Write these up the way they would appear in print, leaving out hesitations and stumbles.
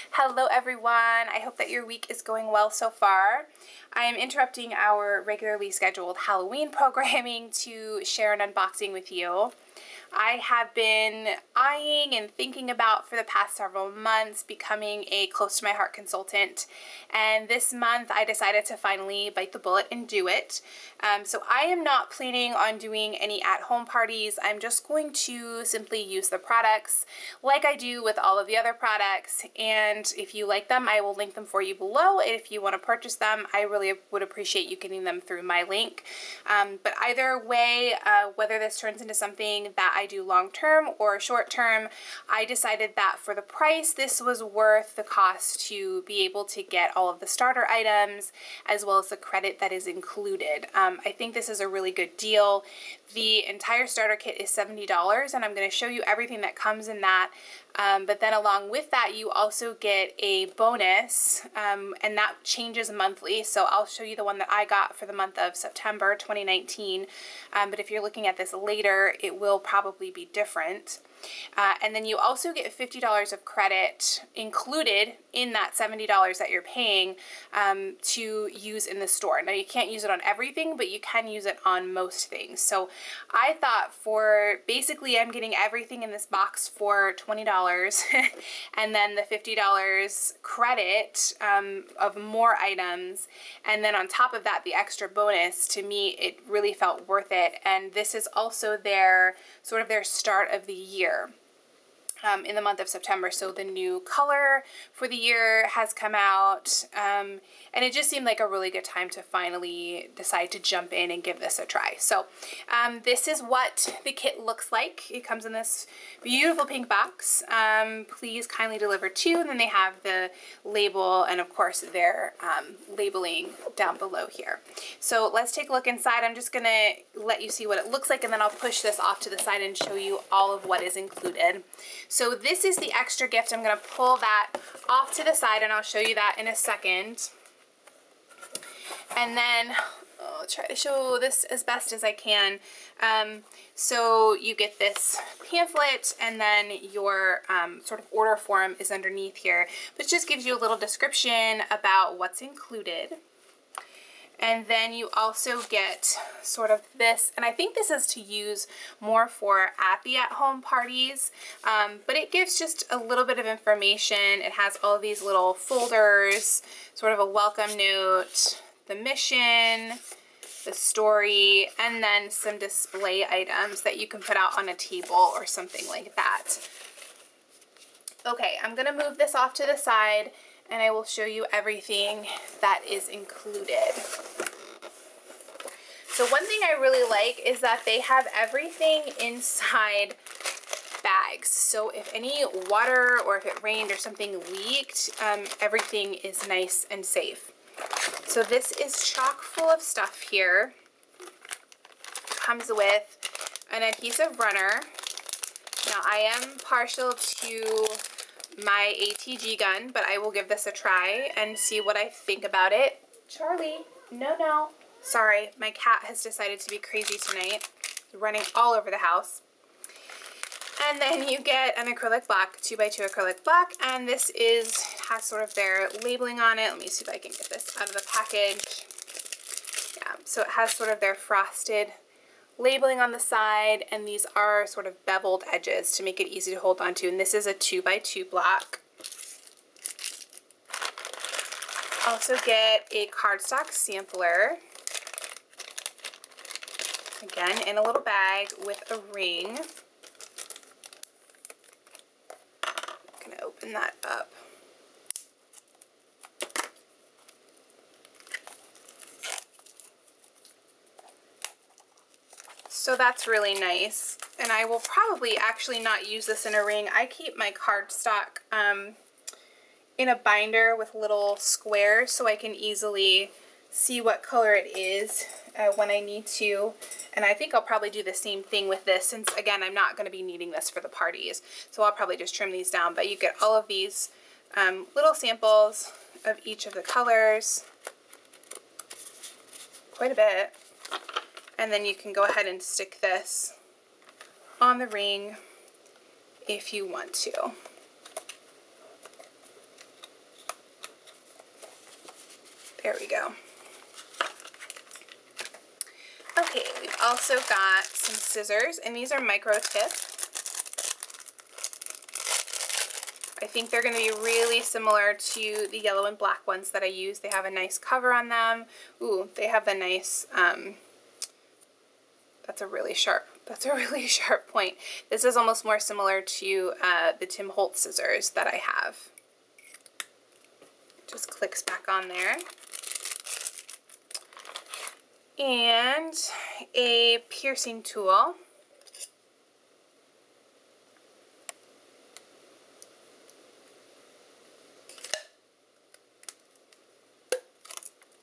Hello everyone, I hope that your week is going well so far. I am interrupting our regularly scheduled Halloween programming to share an unboxing with you. I have been eyeing and thinking about for the past several months becoming a close to my heart consultant, and this month I decided to finally bite the bullet and do it. So I am not planning on doing any at-home parties. I'm just going to simply use the products like I do with all of the other products, and if you like them I will link them for you below. If you want to purchase them, I really would appreciate you getting them through my link. But either way, whether this turns into something that I do long term or short term, I decided that for the price this was worth the cost to be able to get all of the starter items as well as the credit that is included. I think this is a really good deal. The entire starter kit is $70, and I'm going to show you everything that comes in that. But then along with that you also get a bonus, and that changes monthly. So I'll show you the one that I got for the month of September 2019, but if you're looking at this later it will probably be different. And then you also get $50 of credit included in that $70 that you're paying to use in the store. Now you can't use it on everything, but you can use it on most things. So I thought for basically I'm getting everything in this box for $20 and then the $50 credit of more items, and then on top of that the extra bonus. To me it really felt worth it, and this is also their sort of their start of the year. In the month of September. So the new color for the year has come out, and it just seemed like a really good time to finally decide to jump in and give this a try. So this is what the kit looks like. It comes in this beautiful pink box. Please kindly deliver to, and then they have the label and of course their labeling down below here. So let's take a look inside. I'm just gonna let you see what it looks like, and then I'll push this off to the side and show you all of what is included. So this is the extra gift. I'm going to pull that off to the side and I'll show you that in a second. And then I'll try to show this as best as I can. So you get this pamphlet, and then your sort of order form is underneath here, which just gives you a little description about what's included. And then you also get sort of this, and I think this is to use more for at-home parties, but it gives just a little bit of information. It has all of these little folders, sort of a welcome note, the mission, the story, and then some display items that you can put out on a table or something like that. Okay, I'm gonna move this off to the side and I will show you everything that is included. So one thing I really like is that they have everything inside bags. So if any water or if it rained or something leaked, everything is nice and safe. So this is chock full of stuff here. Comes with an adhesive runner. Now I am partial to my ATG gun, but I will give this a try and see what I think about it. Charlie, no. Sorry, my cat has decided to be crazy tonight, running all over the house. And then you get an acrylic block, 2x2 acrylic block, and this has sort of their labeling on it. Let me see if I can get this out of the package. Yeah, so it has sort of their frosted labeling on the side, and these are sort of beveled edges to make it easy to hold on to, and this is a 2x2 block. Also get a cardstock sampler, again in a little bag with a ring. I'm gonna open that up. So that's really nice, and I will probably actually not use this in a ring. I keep my cardstock in a binder with little squares so I can easily see what color it is when I need to. And I think I'll probably do the same thing with this, since again I'm not going to be needing this for the parties, so I'll probably just trim these down. But you get all of these little samples of each of the colors, quite a bit. And then you can go ahead and stick this on the ring if you want to. There we go. Okay, we've also got some scissors, and these are micro tip. I think they're going to be really similar to the yellow and black ones that I use. They have a nice cover on them. Ooh, they have the nice, that's a really sharp point. This is almost more similar to the Tim Holtz scissors that I have. Just clicks back on there. And a piercing tool.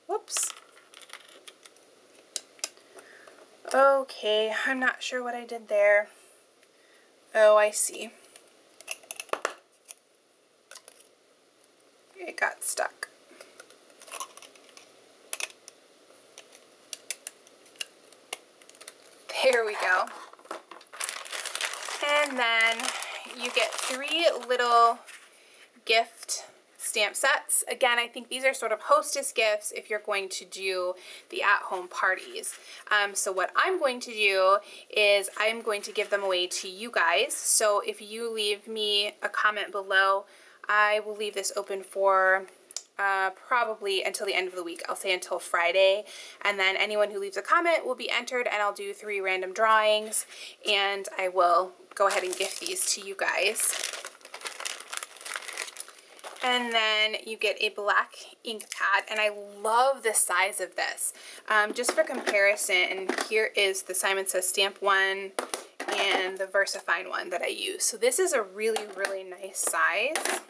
Whoops. Okay, I'm not sure what I did there. Oh, I see. It got stuck. There we go. And then you get 3 little gift stamp sets. Again, I think these are sort of hostess gifts if you're going to do the at-home parties. So what I'm going to do is I'm going to give them away to you guys. So if you leave me a comment below, I will leave this open for probably until the end of the week. I'll say until Friday, and then anyone who leaves a comment will be entered, and I'll do 3 random drawings, and I will go ahead and gift these to you guys. And then you get a black ink pad, and I love the size of this. Just for comparison, here is the Simon Says Stamp one and the VersaFine one that I use. So this is a really, really nice size.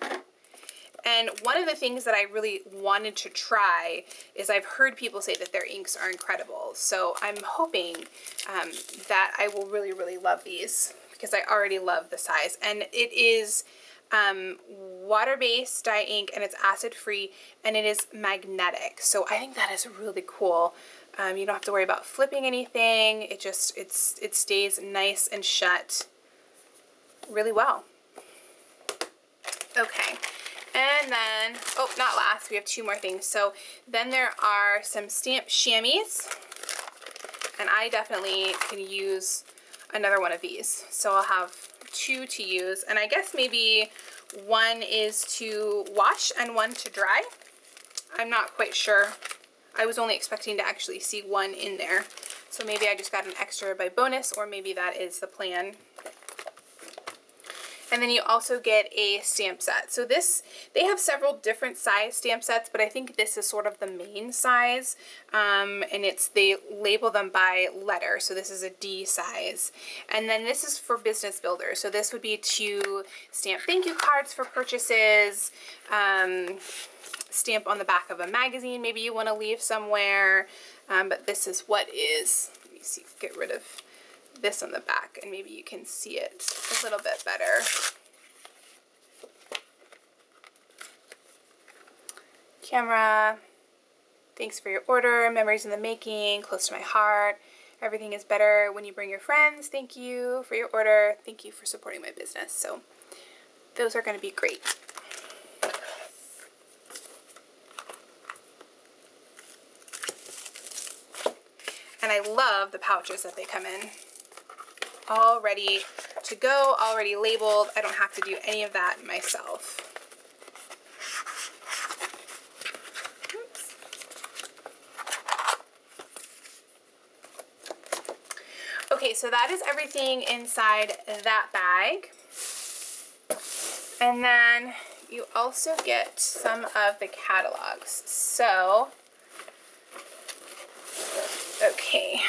And one of the things that I really wanted to try is I've heard people say that their inks are incredible. So I'm hoping that I will really, really love these because I already love the size. And it is water-based dye ink, and it's acid-free, and it is magnetic. So I think that is really cool. You don't have to worry about flipping anything. It just, it stays nice and shut really well. Okay. And then, oh, not last, we have 2 more things. So then there are some stamp chamois, and I definitely can use another one of these. So I'll have 2 to use, and I guess maybe 1 is to wash and 1 to dry. I'm not quite sure. I was only expecting to actually see 1 in there. So maybe I just got an extra by bonus, or maybe that is the plan. And then you also get a stamp set. So this, they have several different size stamp sets, but I think this is sort of the main size. And they label them by letter. So this is a D size. And then this is for business builders. So this would be to stamp thank you cards for purchases, stamp on the back of a magazine maybe you want to leave somewhere. But this is what is, let me see, get rid of this on the back, and maybe you can see it a little bit better. Camera, thanks for your order, memories in the making, close to my heart. Everything is better when you bring your friends. Thank you for your order. Thank you for supporting my business. So those are going to be great. And I love the pouches that they come in. All ready to go, already labeled. I don't have to do any of that myself. Oops. Okay, so that is everything inside that bag. And then you also get some of the catalogs. So, okay.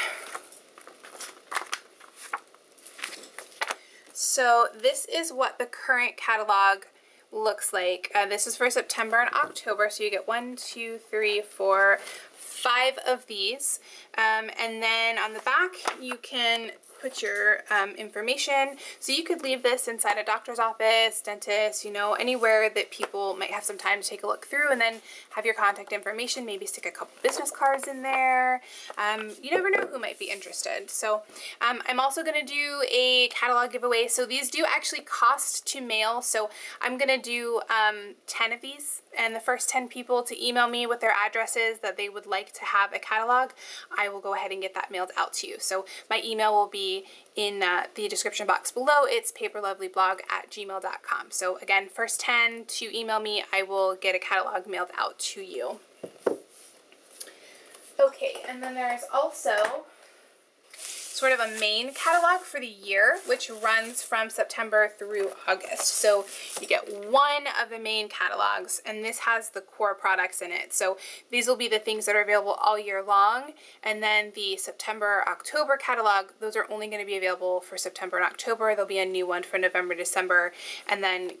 So this is what the current catalog looks like. This is for September and October, so you get 1, 2, 3, 4, 5 of these. And then on the back you can put your information. So you could leave this inside a doctor's office, dentist, you know, anywhere that people might have some time to take a look through, and then have your contact information, maybe stick a couple business cards in there. You never know who might be interested. So I'm also going to do a catalog giveaway. So these do actually cost to mail. So I'm going to do 10 of these, and the first 10 people to email me with their addresses that they would like to have a catalog, I will go ahead and get that mailed out to you. So my email will be in the description box below. It's paperlovelyblog@gmail.com. So again, first 10 to email me, I will get a catalog mailed out to you. Okay, and then there's also sort of a main catalog for the year, which runs from September through August. So you get one of the main catalogs, and this has the core products in it. So these will be the things that are available all year long. And then the September, October catalog, those are only going to be available for September and October. There'll be a new one for November, December, and then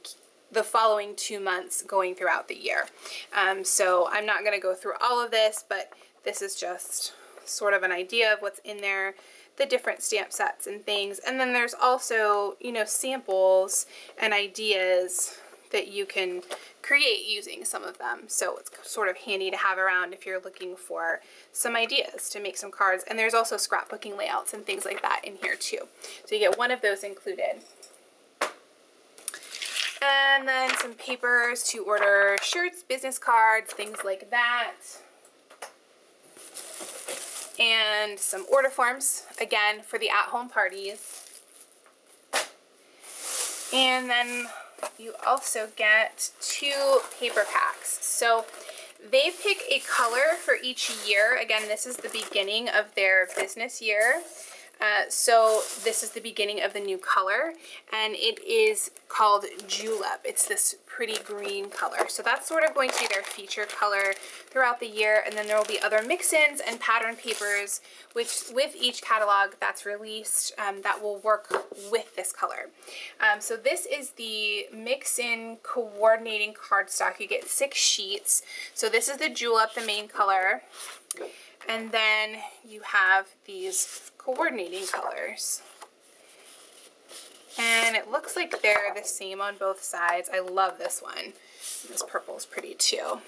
the following 2 months going throughout the year. So I'm not going to go through all of this, but this is just sort of an idea of what's in there, the different stamp sets and things. And then there's also, you know, samples and ideas that you can create using some of them. So it's sort of handy to have around if you're looking for some ideas to make some cards. And there's also scrapbooking layouts and things like that in here too. So you get one of those included. And then some papers to order shirts, business cards, things like that. And some order forms, again, for the at-home parties. And then you also get 2 paper packs. So they pick a color for each year. Again, this is the beginning of their business year. So this is the beginning of the new color, and it is called Julep. It's this pretty green color. So that's sort of going to be their feature color throughout the year, and then there will be other mix-ins and pattern papers which with each catalog that's released that will work with this color. So this is the mix-in coordinating cardstock. You get 6 sheets. So this is the Julep, the main color. And then you have these coordinating colors. And it looks like they're the same on both sides. I love this one. This purple is pretty too.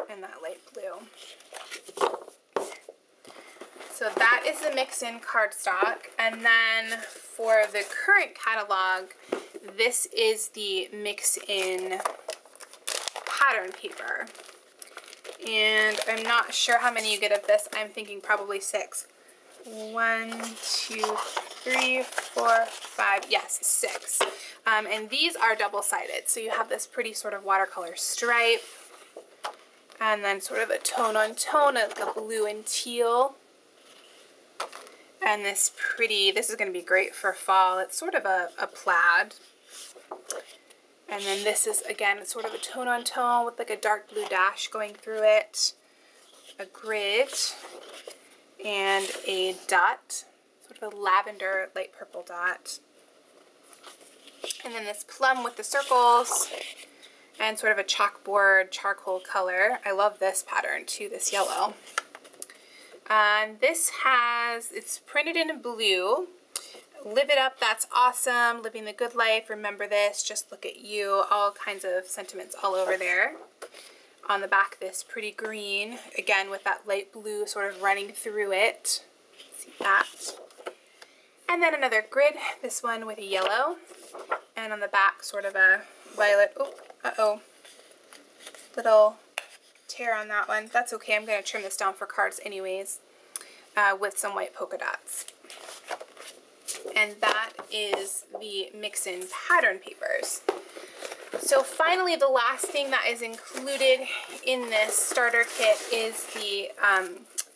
And that light blue. So that is the mix-in cardstock. And then for the current catalog, this is the mix-in pattern paper. And I'm not sure how many you get of this. I'm thinking probably 6. 1, 2, 3, 4, 5. Yes, 6. And these are double-sided. So you have this pretty sort of watercolor stripe. And then sort of a tone-on-tone, like a blue and teal. And this is going to be great for fall. It's sort of a plaid. And then this is, again, it's sort of a tone-on-tone with like a dark blue dash going through it, a grid, and a dot, sort of a lavender light purple dot. And then this plum with the circles, and sort of a chalkboard charcoal color. I love this pattern too, this yellow. And this it's printed in blue. Live it up, that's awesome. Living the good life, remember this, just look at you. All kinds of sentiments all over there. On the back, this pretty green, again with that light blue sort of running through it. See that? And then another grid, this one with a yellow. And on the back, sort of a violet. Oh, uh-oh. Little tear on that one. That's okay, I'm going to trim this down for cards anyways. With some white polka dots. And that is the mix-in pattern papers. So finally, the last thing that is included in this starter kit is the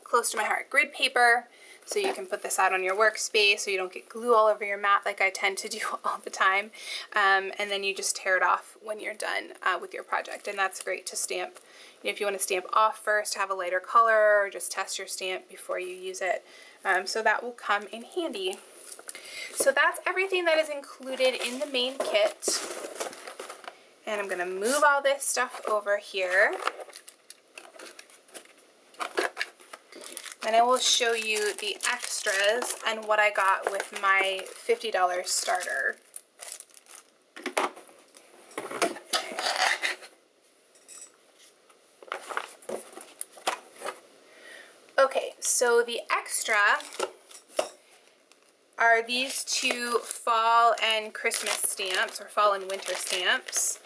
Close to My Heart grid paper. So you can put this out on your workspace so you don't get glue all over your mat like I tend to do all the time. And then you just tear it off when you're done with your project. And that's great to stamp. You know, if you want to stamp off first, have a lighter color, or just test your stamp before you use it. So that will come in handy. So that's everything that is included in the main kit. And I'm going to move all this stuff over here. And I will show you the extras and what I got with my $50 starter. Okay, so the extra are these two fall and Christmas stamps, or fall and winter stamps.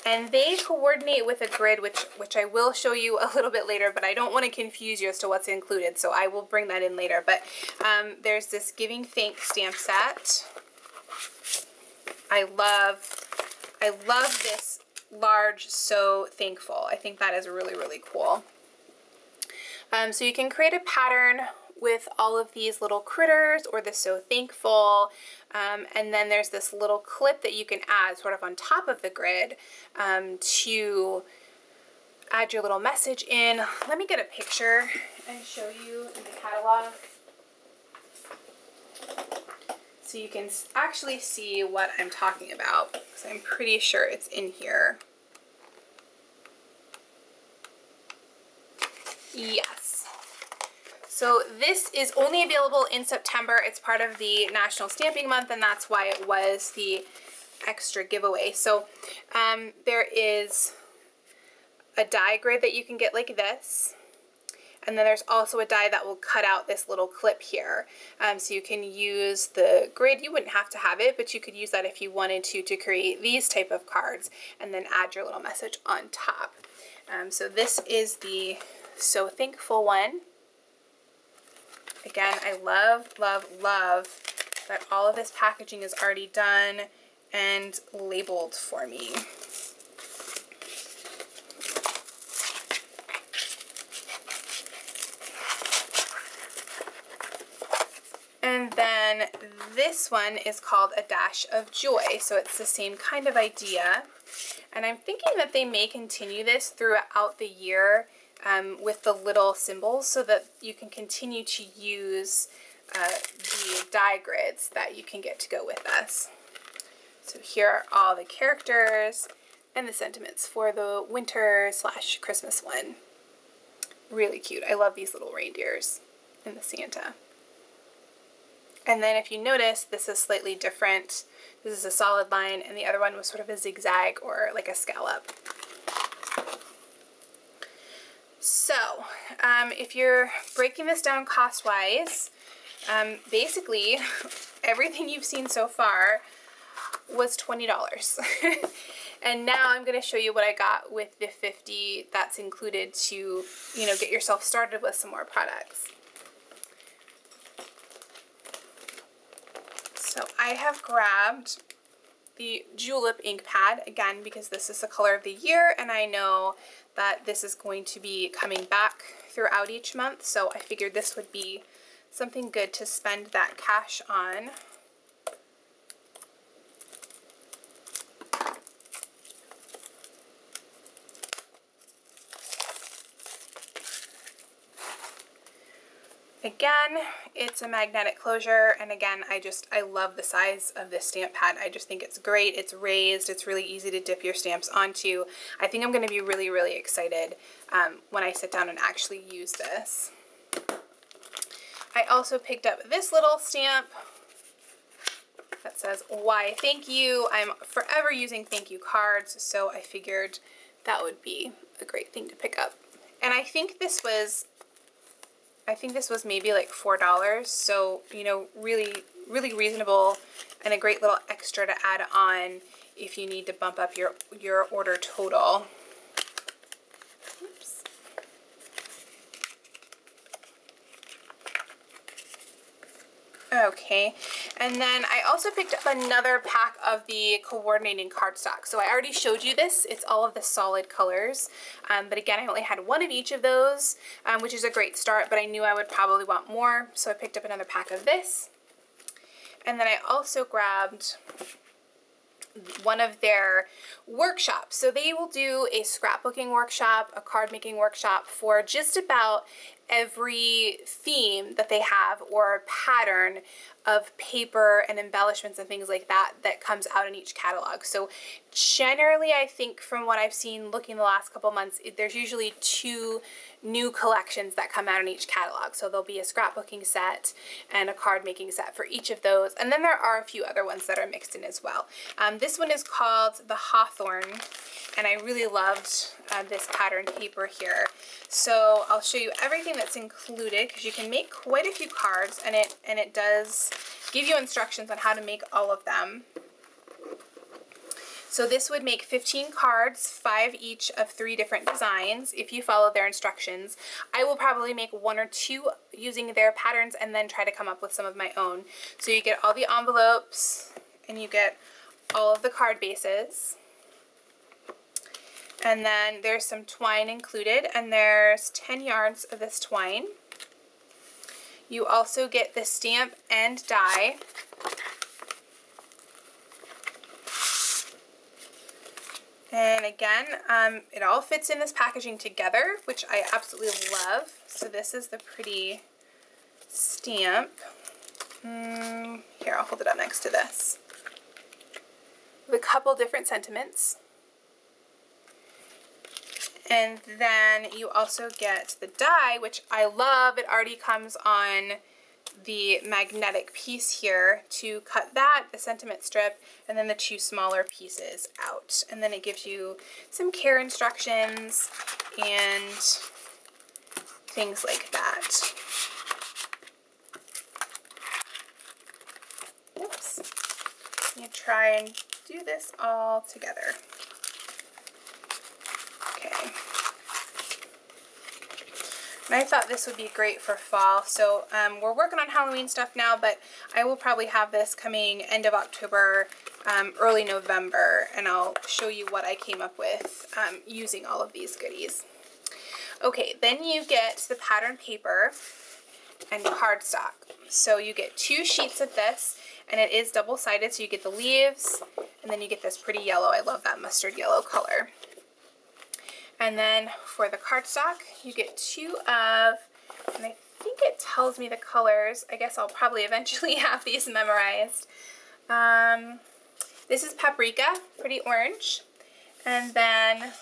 And they coordinate with a grid, which I will show you a little bit later, but I don't want to confuse you as to what's included, so I will bring that in later. But there's this Giving Thanks stamp set. I love this large So Thankful. I think that is really, really cool. So you can create a pattern with all of these little critters or the So Thankful, and then there's this little clip that you can add sort of on top of the grid to add your little message in. Let me get a picture and show you in the catalog so you can actually see what I'm talking about, because I'm pretty sure it's in here. Yes. So this is only available in September. It's part of the National Stamping Month, and that's why it was the extra giveaway. So there is a die grid that you can get like this, and then there's also a die that will cut out this little clip here. So you can use the grid. You wouldn't have to have it, but you could use that if you wanted to create these type of cards and then add your little message on top. So this is the So Thankful one. Again, I love, love, love that all of this packaging is already done and labeled for me. And then this one is called A Dash of Joy. So it's the same kind of idea. And I'm thinking that they may continue this throughout the year with the little symbols, so that you can continue to use the die grids that you can get to go with us. So here are all the characters and the sentiments for the winter/Christmas one. Really cute. I love these little reindeers in the Santa. And then if you notice, this is slightly different. This is a solid line, and the other one was sort of a zigzag or like a scallop. So, if you're breaking this down cost-wise, basically everything you've seen so far was $20. And now I'm going to show you what I got with the $50 that's included to, you know, get yourself started with some more products. So I have grabbed the Julep ink pad, again, because this is the color of the year, and I know that this is going to be coming back throughout each month, so I figured this would be something good to spend that cash on. Again, it's a magnetic closure, and again, I love the size of this stamp pad. I just think it's great. It's raised. It's really easy to dip your stamps onto. I think I'm going to be really, really excited when I sit down and actually use this. I also picked up this little stamp that says, "Why Thank You." I'm forever using thank you cards, so I figured that would be a great thing to pick up. And I think this was maybe like $4, so, you know, really, really reasonable and a great little extra to add on if you need to bump up your order total. Oops. Okay, and then I also picked up another pack of the coordinating cardstock. So I already showed you this. It's all of the solid colors, but again, I only had one of each of those, which is a great start, but I knew I would probably want more, so I picked up another pack of this. And then I also grabbed one of their workshops. So they will do a scrapbooking workshop, a card making workshop for just about every theme that they have or pattern of paper and embellishments and things like that that comes out in each catalog. So generally, I think from what I've seen looking the last couple months, there's usually 2 new collections that come out in each catalog. So there'll be a scrapbooking set and a card making set for each of those. And then there are a few other ones that are mixed in as well. This one is called the Hawthorne, and I really loved this pattern paper here. So I'll show you everything that's included, because you can make quite a few cards, and it does give you instructions on how to make all of them. So this would make 15 cards, 5 each of 3 different designs, if you follow their instructions. I will probably make 1 or 2 using their patterns and then try to come up with some of my own. So you get all the envelopes, and you get all of the card bases. And then there's some twine included, and there's 10 yards of this twine. You also get the stamp and die. And again, it all fits in this packaging together, which I absolutely love. So this is the pretty stamp. Here, I'll hold it up next to this. With a couple different sentiments. And then you also get the die, which I love. It already comes on the magnetic piece here to cut that, the sentiment strip, and then the 2 smaller pieces out. And then it gives you some care instructions and things like that. Oops. I'm gonna try and do this all together. Okay. And I thought this would be great for fall. So we're working on Halloween stuff now, but I will probably have this coming end of October, early November, and I'll show you what I came up with using all of these goodies. Okay, then you get the pattern paper and cardstock. So you get 2 sheets of this, and it is double-sided, so you get the leaves, and then you get this pretty yellow. I love that mustard yellow color. And then for the cardstock, you get 2 of, and I think it tells me the colors. I guess I'll probably eventually have these memorized. This is paprika, pretty orange. And then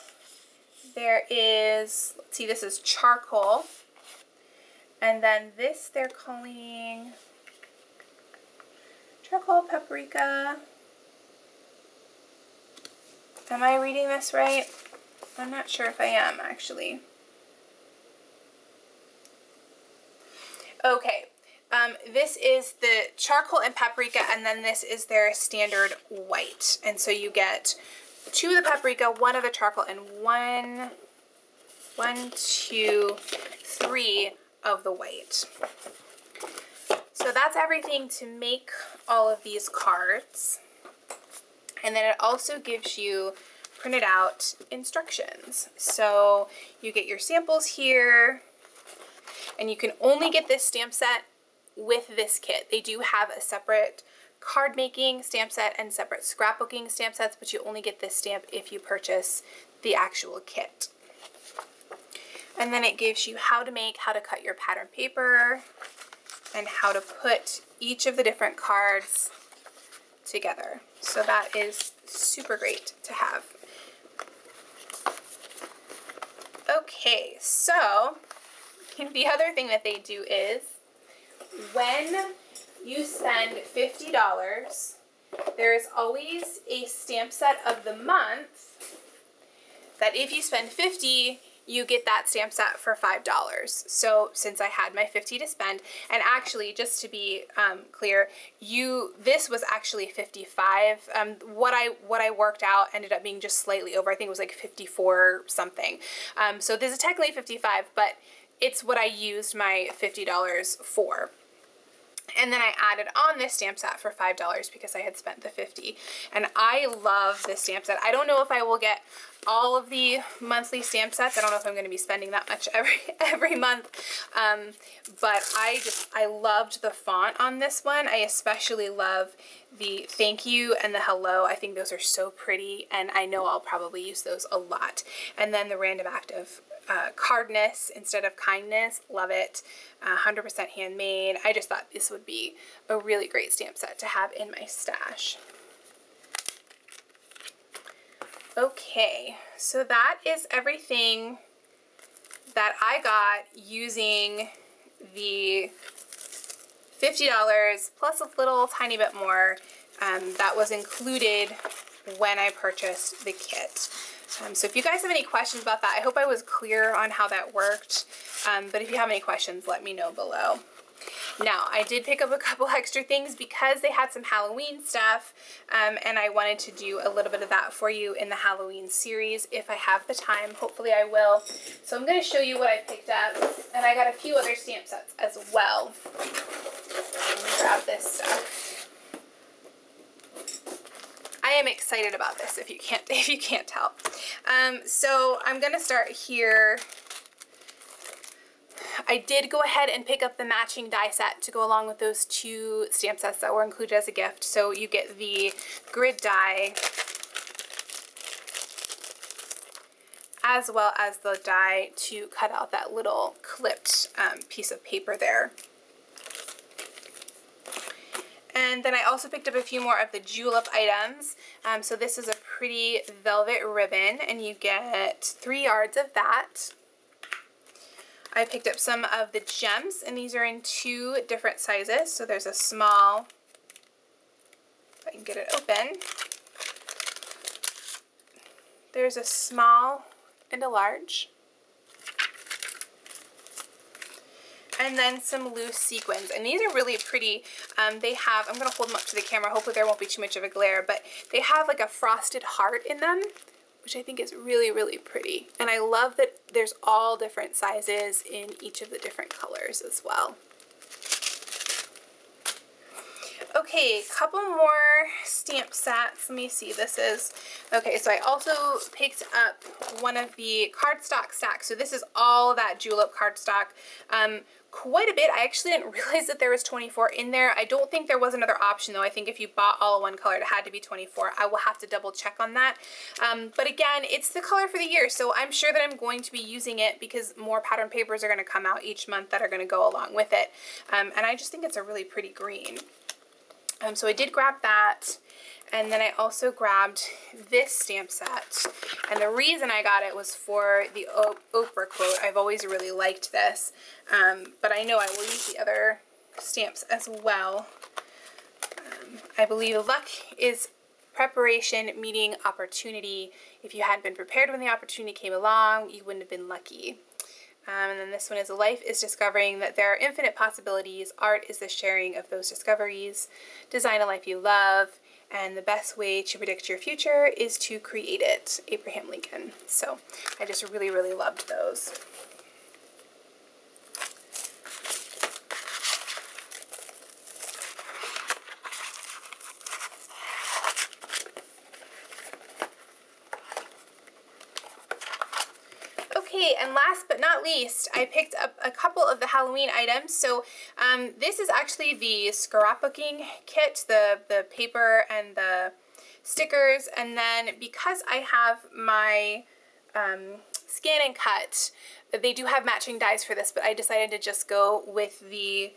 there is, let's see, this is charcoal. And then this they're calling charcoal paprika. Am I reading this right? I'm not sure if I am, actually. Okay, this is the charcoal and paprika, and then this is their standard white. And so you get 2 of the paprika, 1 of the charcoal, and 3 of the white. So that's everything to make all of these cards. And then it also gives you printed out instructions. So you get your samples here, and you can only get this stamp set with this kit. They do have a separate card making stamp set and separate scrapbooking stamp sets, but you only get this stamp if you purchase the actual kit. And then it gives you how to make, how to cut your pattern paper, and how to put each of the different cards together. So that is super great to have. Okay, so the other thing that they do is when you spend $50, there is always a stamp set of the month that if you spend $50, you get that stamp set for $5. So since I had my $50 to spend, and actually just to be clear, this was actually $55. What I worked out ended up being just slightly over. I think it was like 54 something. So this is technically $55, but it's what I used my $50 for. And then I added on this stamp set for $5 because I had spent the $50. And I love this stamp set. I don't know if I will get all of the monthly stamp sets. I don't know if I'm going to be spending that much every month, but I loved the font on this one. I especially love the thank you and the hello. I think those are so pretty, and I know I'll probably use those a lot. And then the random act of cardness instead of kindness, love it. 100% handmade. I just thought this would be a really great stamp set to have in my stash. Okay, so that is everything that I got using the $50 plus a little tiny bit more that was included when I purchased the kit. So if you guys have any questions about that, I hope I was clear on how that worked, but if you have any questions, let me know below. Now, I did pick up a couple extra things because they had some Halloween stuff, and I wanted to do a little bit of that for you in the Halloween series if I have the time. Hopefully I will. So I'm going to show you what I picked up, and I got a few other stamp sets as well. Let me grab this stuff. I am excited about this if you can't tell. So I'm going to start here. I did go ahead and pick up the matching die set to go along with those two stamp sets that were included as a gift. So you get the grid die as well as the die to cut out that little clipped piece of paper there. And then I also picked up a few more of the julep items. So this is a pretty velvet ribbon, and you get 3 yards of that. I picked up some of the gems, and these are in 2 different sizes. So there's a small, if I can get it open, there's a small and a large. And then some loose sequins, and these are really pretty. They have, I'm going to hold them up to the camera, hopefully there won't be too much of a glare, but they have like a frosted heart in them, which I think is really, really pretty. And I love that there's all different sizes in each of the different colors as well. Okay, couple more stamp sets. Let me see, this is, okay, so I also picked up one of the cardstock stacks. So this is all that julep cardstock. Quite a bit. I actually didn't realize that there was 24 in there. I don't think there was another option though. I think if you bought all one color, it had to be 24. I will have to double check on that. But again, it's the color for the year, so I'm sure that I'm going to be using it because more pattern papers are going to come out each month that are going to go along with it. And I just think it's a really pretty green. So I did grab that, and then I also grabbed this stamp set, and the reason I got it was for the Oprah quote. I've always really liked this, but I know I will use the other stamps as well. I believe luck is preparation meeting opportunity. If you hadn't been prepared when the opportunity came along, you wouldn't have been lucky. And then this one is, life is discovering that there are infinite possibilities. Art is the sharing of those discoveries. Design a life you love. And the best way to predict your future is to create it. Abraham Lincoln. So I just really, really loved those. Okay, and last but not least, I picked up a couple of the Halloween items. So this is actually the scrapbooking kit, the paper and the stickers. And then because I have my scan and cut, they do have matching dies for this, but I decided to just go with the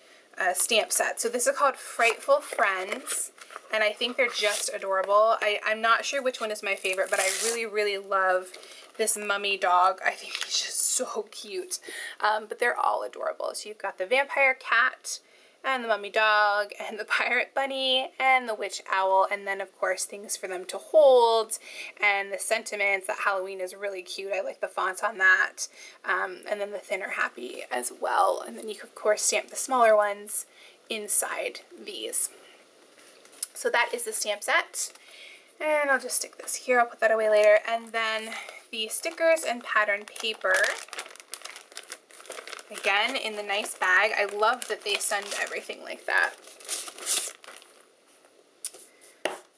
stamp set. So this is called Frightful Friends, and I think they're just adorable. I'm not sure which one is my favorite, but I really, really love this mummy dog. I think he's just so cute. But they're all adorable. So you've got the vampire cat and the mummy dog and the pirate bunny and the witch owl, and then of course things for them to hold and the sentiments. That Halloween is really cute. I like the fonts on that. And then the thinner happy as well. And then you can of course stamp the smaller ones inside these. So that is the stamp set. And I'll just stick this here. I'll put that away later. And then the stickers and pattern paper. Again, in the nice bag. I love that they send everything like that.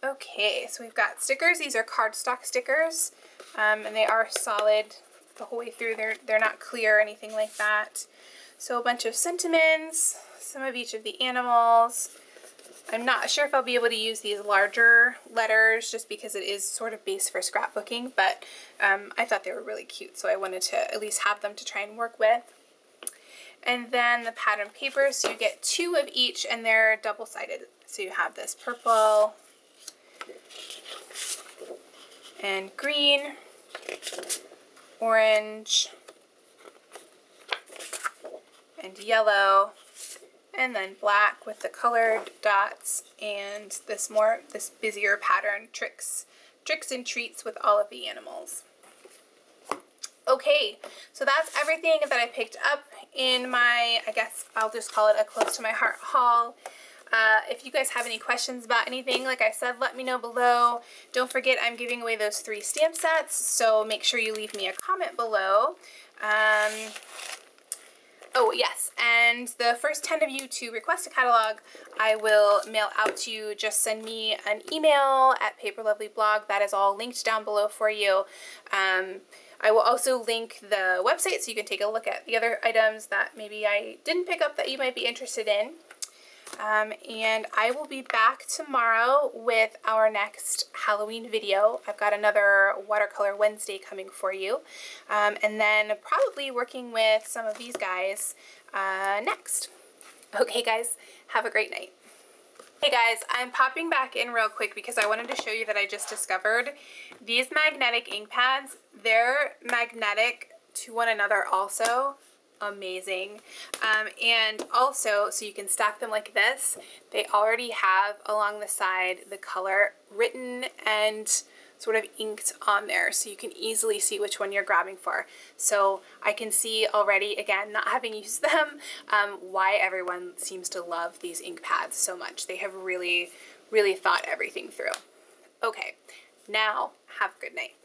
Okay, so we've got stickers. These are cardstock stickers and they are solid the whole way through. They're not clear or anything like that. So a bunch of sentiments, some of each of the animals. I'm not sure if I'll be able to use these larger letters just because it is sort of base for scrapbooking, but I thought they were really cute, so I wanted to at least have them to try and work with. And then the pattern papers, so you get 2 of each and they're double-sided. So you have this purple and green, orange, and yellow, and then black with the colored dots, and this busier pattern, tricks and treats with all of the animals. Okay, so that's everything that I picked up in my, I guess I'll just call it a close to my heart haul. If you guys have any questions about anything, like I said, let me know below. Don't forget I'm giving away those 3 stamp sets, so make sure you leave me a comment below. Oh yes, and the first 10 of you to request a catalog, I will mail out to you. Just send me an email at paperlovelyblog. That is all linked down below for you. I will also link the website so you can take a look at the other items that maybe I didn't pick up that you might be interested in. And I will be back tomorrow with our next Halloween video. I've got another Watercolor Wednesday coming for you. And then probably working with some of these guys next. Okay guys, have a great night. Hey guys, I'm popping back in real quick because I wanted to show you that I just discovered these magnetic ink pads. They're magnetic to one another also. Amazing. And also, so you can stack them like this, they already have along the side the color written and sort of inked on there, so you can easily see which one you're grabbing for. So I can see already, again, not having used them, why everyone seems to love these ink pads so much. They have really, really thought everything through. Okay, now have a good night.